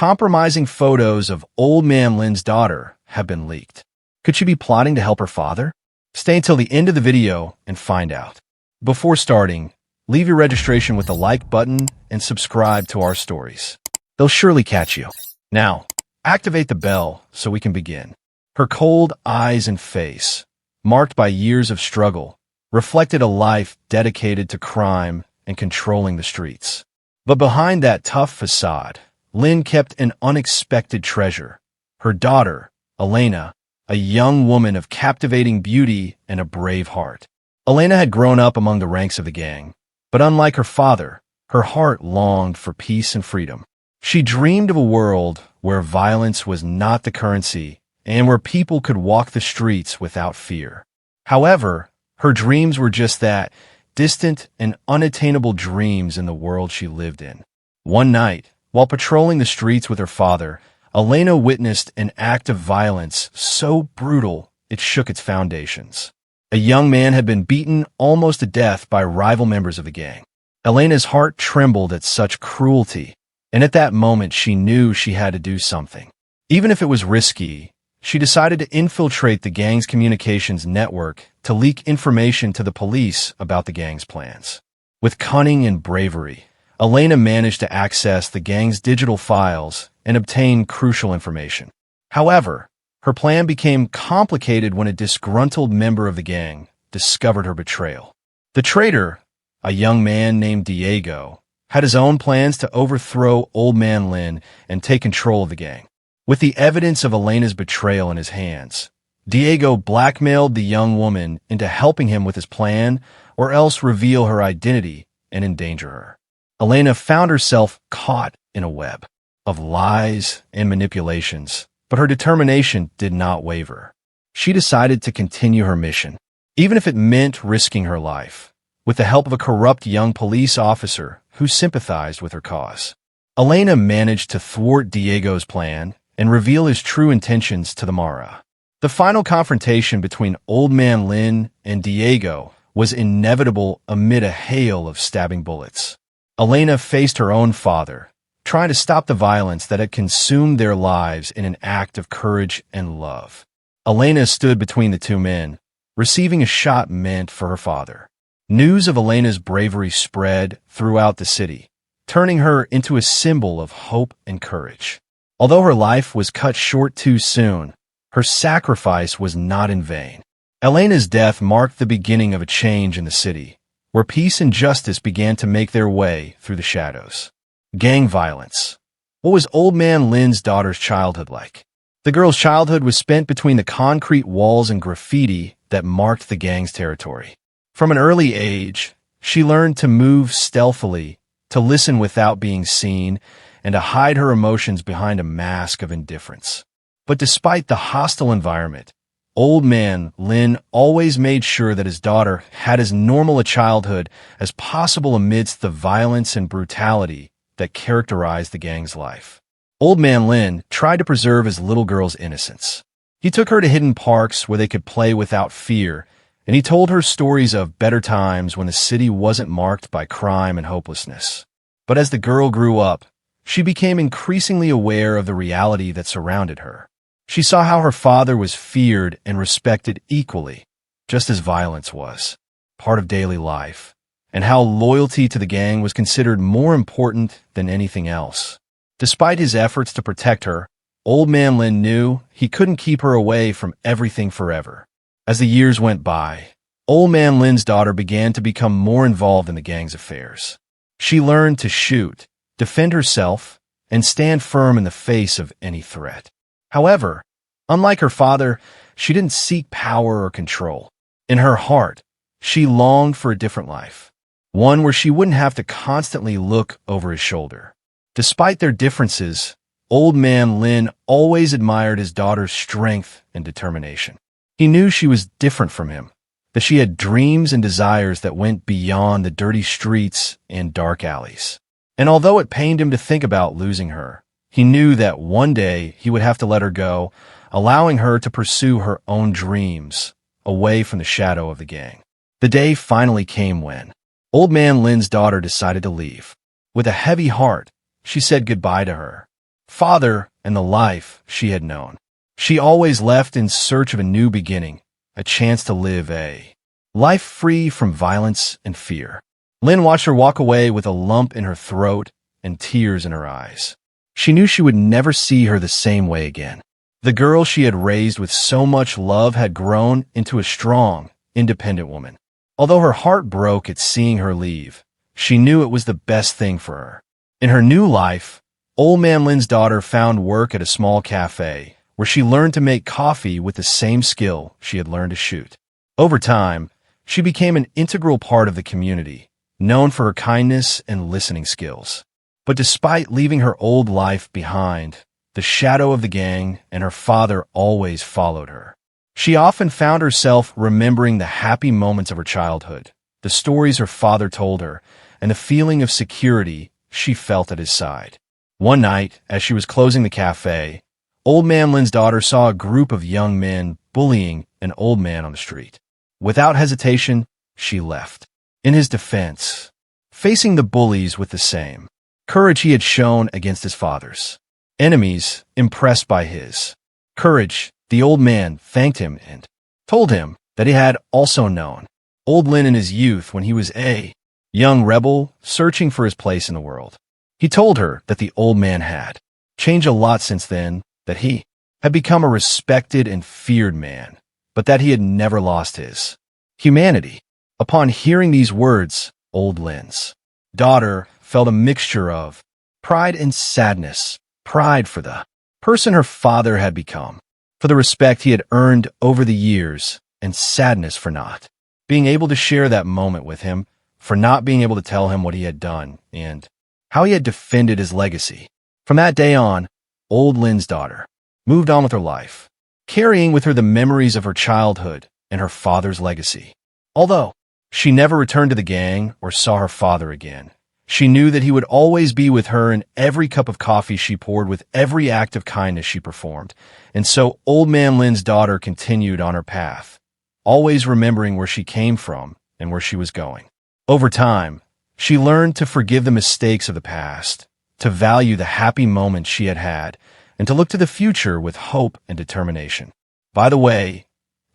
compromising photos of Old Man Lin's daughter have been leaked. Could she be plotting to help her father? Stay until the end of the video and find out. Before starting, leave your registration with the like button and subscribe to our stories. They'll surely catch you. Now, activate the bell so we can begin. Her cold eyes and face, marked by years of struggle, reflected a life dedicated to crime and controlling the streets. But behind that tough facade, Lynn kept an unexpected treasure. Her daughter, Elena, a young woman of captivating beauty and a brave heart. Elena had grown up among the ranks of the gang, but unlike her father, her heart longed for peace and freedom. She dreamed of a world where violence was not the currency and where people could walk the streets without fear. However, her dreams were just that, distant and unattainable dreams in the world she lived in. One night, while patrolling the streets with her father, Elena witnessed an act of violence so brutal it shook its foundations. A young man had been beaten almost to death by rival members of the gang. Elena's heart trembled at such cruelty, and at that moment she knew she had to do something. Even if it was risky, she decided to infiltrate the gang's communications network to leak information to the police about the gang's plans. With cunning and bravery, Elena managed to access the gang's digital files and obtain crucial information. However, her plan became complicated when a disgruntled member of the gang discovered her betrayal. The traitor, a young man named Diego, had his own plans to overthrow Old Man Lin and take control of the gang. With the evidence of Elena's betrayal in his hands, Diego blackmailed the young woman into helping him with his plan or else reveal her identity and endanger her. Elena found herself caught in a web of lies and manipulations, but her determination did not waver. She decided to continue her mission, even if it meant risking her life, with the help of a corrupt young police officer who sympathized with her cause. Elena managed to thwart Diego's plan and reveal his true intentions to the Mara. The final confrontation between Old Man Lin and Diego was inevitable amid a hail of stabbing bullets. Elena faced her own father, trying to stop the violence that had consumed their lives in an act of courage and love. Elena stood between the two men, receiving a shot meant for her father. News of Elena's bravery spread throughout the city, turning her into a symbol of hope and courage. Although her life was cut short too soon, her sacrifice was not in vain. Elena's death marked the beginning of a change in the city, where peace and justice began to make their way through the shadows. Gang violence. What was Old Man Lin's daughter's childhood like? The girl's childhood was spent between the concrete walls and graffiti that marked the gang's territory. From an early age, she learned to move stealthily, to listen without being seen, and to hide her emotions behind a mask of indifference. But despite the hostile environment, Old Man Lin always made sure that his daughter had as normal a childhood as possible amidst the violence and brutality that characterized the gang's life. Old Man Lin tried to preserve his little girl's innocence. He took her to hidden parks where they could play without fear, and he told her stories of better times when the city wasn't marked by crime and hopelessness. But as the girl grew up, she became increasingly aware of the reality that surrounded her. She saw how her father was feared and respected equally, just as violence was, part of daily life, and how loyalty to the gang was considered more important than anything else. Despite his efforts to protect her, Old Man Lin knew he couldn't keep her away from everything forever. As the years went by, Old Man Lin's daughter began to become more involved in the gang's affairs. She learned to shoot, defend herself, and stand firm in the face of any threat. However, unlike her father, she didn't seek power or control. In her heart, she longed for a different life, one where she wouldn't have to constantly look over his shoulder. Despite their differences, Old Man Lin always admired his daughter's strength and determination. He knew she was different from him, that she had dreams and desires that went beyond the dirty streets and dark alleys. And although it pained him to think about losing her, he knew that one day he would have to let her go, allowing her to pursue her own dreams away from the shadow of the gang. The day finally came when Old Man Lin's daughter decided to leave. With a heavy heart, she said goodbye to her, father, and the life she had known. She always left in search of a new beginning, a chance to live a life free from violence and fear. Lynn watched her walk away with a lump in her throat and tears in her eyes. She knew she would never see her the same way again. The girl she had raised with so much love had grown into a strong, independent woman. Although her heart broke at seeing her leave, she knew it was the best thing for her. In her new life, Old Man Lynn's daughter found work at a small cafe where she learned to make coffee with the same skill she had learned to shoot. Over time, she became an integral part of the community, known for her kindness and listening skills. But despite leaving her old life behind, the shadow of the gang and her father always followed her. She often found herself remembering the happy moments of her childhood, the stories her father told her, and the feeling of security she felt at his side. One night, as she was closing the cafe, Old Man Lynn's daughter saw a group of young men bullying an old man on the street. Without hesitation, she left. In his defense, facing the bullies with the same courage he had shown against his father's enemies, impressed by his courage, the old man thanked him and told him that he had also known Old Lynn in his youth when he was a young rebel searching for his place in the world. He told her that the old man had changed a lot since then, that he had become a respected and feared man, but that he had never lost his humanity. Upon hearing these words, Old Lynn's daughter felt a mixture of pride and sadness, pride for the person her father had become, for the respect he had earned over the years, and sadness for not being able to share that moment with him, for not being able to tell him what he had done and how he had defended his legacy. From that day on, Old Lynn's daughter moved on with her life, carrying with her the memories of her childhood and her father's legacy. Although she never returned to the gang or saw her father again, she knew that he would always be with her in every cup of coffee she poured, with every act of kindness she performed. And so Old Man Lynn's daughter continued on her path, always remembering where she came from and where she was going. Over time, she learned to forgive the mistakes of the past, to value the happy moments she had had, and to look to the future with hope and determination. By the way,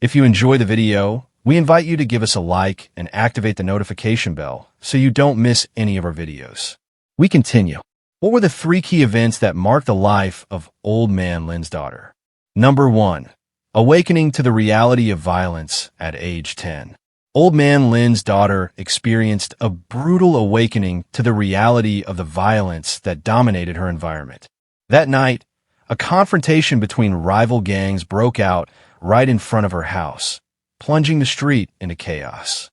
if you enjoy the video, we invite you to give us a like and activate the notification bell so you don't miss any of our videos. We continue. What were the 3 key events that marked the life of Old Man Lynn's daughter? Number 1. Awakening to the reality of violence at age 10. Old Man Lynn's daughter experienced a brutal awakening to the reality of the violence that dominated her environment. That night, a confrontation between rival gangs broke out right in front of her house, plunging the street into chaos.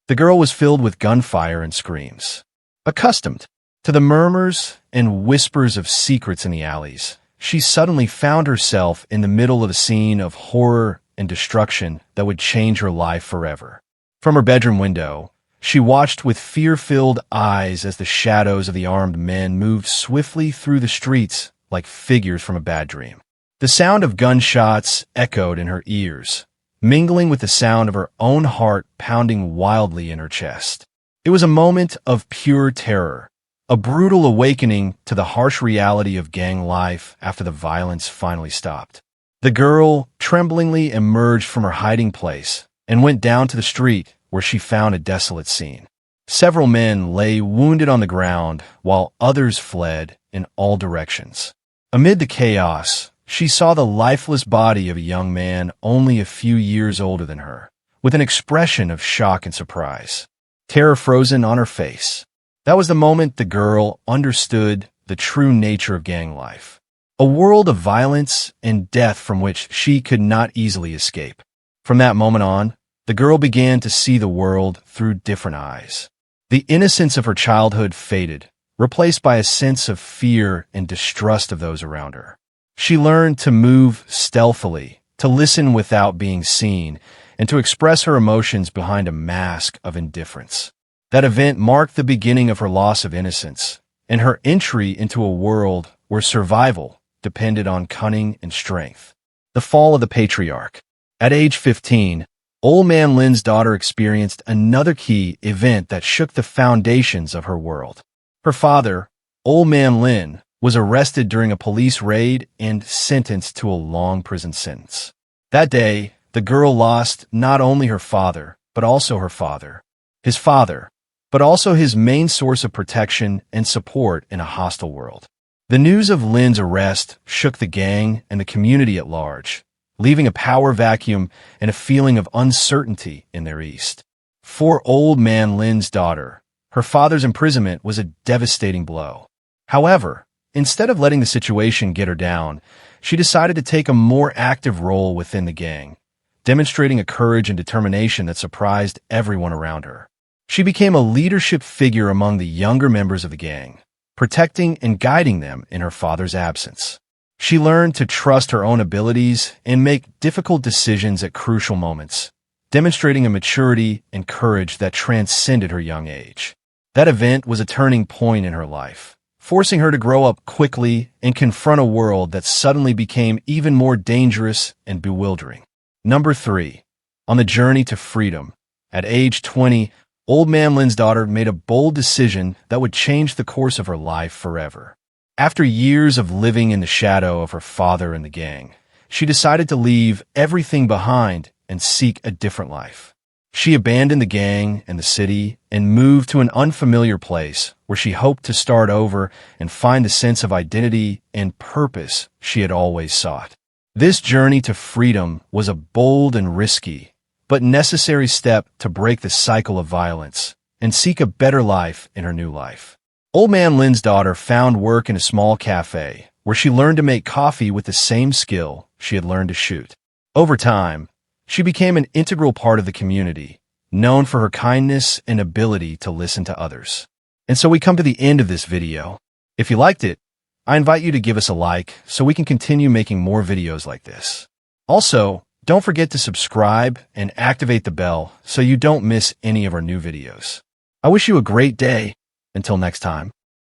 The girl was filled with gunfire and screams. Accustomed to the murmurs and whispers of secrets in the alleys, she suddenly found herself in the middle of a scene of horror and destruction that would change her life forever. From her bedroom window, she watched with fear-filled eyes as the shadows of the armed men moved swiftly through the streets like figures from a bad dream. The sound of gunshots echoed in her ears, mingling with the sound of her own heart pounding wildly in her chest. It was a moment of pure terror, a brutal awakening to the harsh reality of gang life after the violence finally stopped. The girl tremblingly emerged from her hiding place and went down to the street, where she found a desolate scene. Several men lay wounded on the ground, while others fled in all directions. Amid the chaos, she saw the lifeless body of a young man only a few years older than her, with an expression of shock and surprise, terror frozen on her face. That was the moment the girl understood the true nature of gang life, a world of violence and death from which she could not easily escape. From that moment on, the girl began to see the world through different eyes. The innocence of her childhood faded, replaced by a sense of fear and distrust of those around her. She learned to move stealthily, to listen without being seen, and to express her emotions behind a mask of indifference. That event marked the beginning of her loss of innocence and her entry into a world where survival depended on cunning and strength. The fall of the patriarch. At age 15, Old Man Lynn's daughter experienced another key event that shook the foundations of her world. Her father, Old Man Lynn, was arrested during a police raid and sentenced to a long prison sentence. That day, the girl lost not only her father, but also his father, but also his main source of protection and support in a hostile world. The news of Lynn's arrest shook the gang and the community at large, leaving a power vacuum and a feeling of uncertainty in their east. For old man Lynn's daughter, her father's imprisonment was a devastating blow. However, instead of letting the situation get her down, she decided to take a more active role within the gang, demonstrating a courage and determination that surprised everyone around her. She became a leadership figure among the younger members of the gang, protecting and guiding them in her father's absence. She learned to trust her own abilities and make difficult decisions at crucial moments, demonstrating a maturity and courage that transcended her young age. That event was a turning point in her life, forcing her to grow up quickly and confront a world that suddenly became even more dangerous and bewildering. Number 3. On the journey to freedom. At age 20, old man Lynn's daughter made a bold decision that would change the course of her life forever. After years of living in the shadow of her father and the gang, she decided to leave everything behind and seek a different life. She abandoned the gang and the city and moved to an unfamiliar place where she hoped to start over and find the sense of identity and purpose she had always sought. This journey to freedom was a bold and risky, but necessary step to break the cycle of violence and seek a better life in her new life. Old man Lynn's daughter found work in a small cafe where she learned to make coffee with the same skill she had learned to shoot. Over time, she became an integral part of the community, known for her kindness and ability to listen to others. And so we come to the end of this video. If you liked it, I invite you to give us a like so we can continue making more videos like this. Also, don't forget to subscribe and activate the bell so you don't miss any of our new videos. I wish you a great day. Until next time.